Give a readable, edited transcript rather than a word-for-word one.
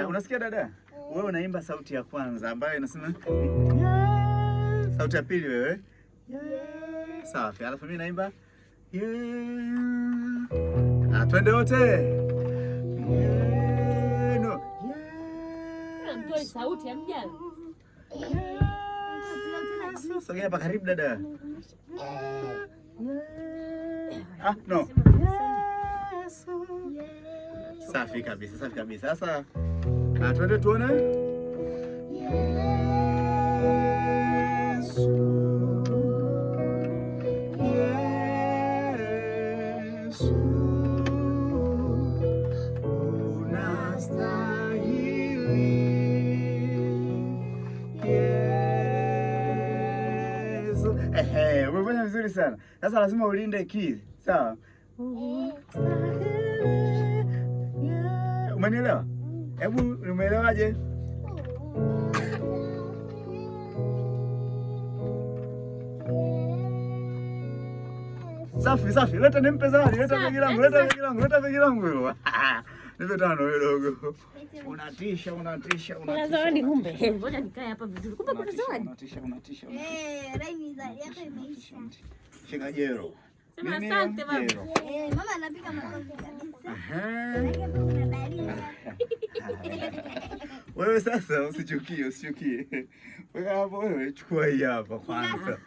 Unasikia dada? Wewe unaimba sauti ya kwanza ambayo inasema sauti ya pili wewe. Safi. Alafu mimi naimba twende wote. Mtoe sauti ya mjane. Sogea hapa karibu dada. No. Safi kabisa, safi kabisa. Sasa twende tuone. Umefanya vizuri sana. Sasa lazima ulinde key, sawa? Umenielewa? Hebu umeelewaje? Safi, safi. Leta nimpe zawadi. Leta begi langu, leta begi langu, leta begi langu hilo. Nipe tano wewe dogo. Unatisha. Kuna zawadi kumbe. Ngoja nikae hapa vizuri. Kumbe kuna zawadi. Unatisha. Raini zawadi yako imeisha. Shika jero. Sema asante baba. Mama anapiga makofi kabisa. Kuna dalili. Wewe sasa usichukie. Wewe hapo wewe chukua hii hapa kwanza.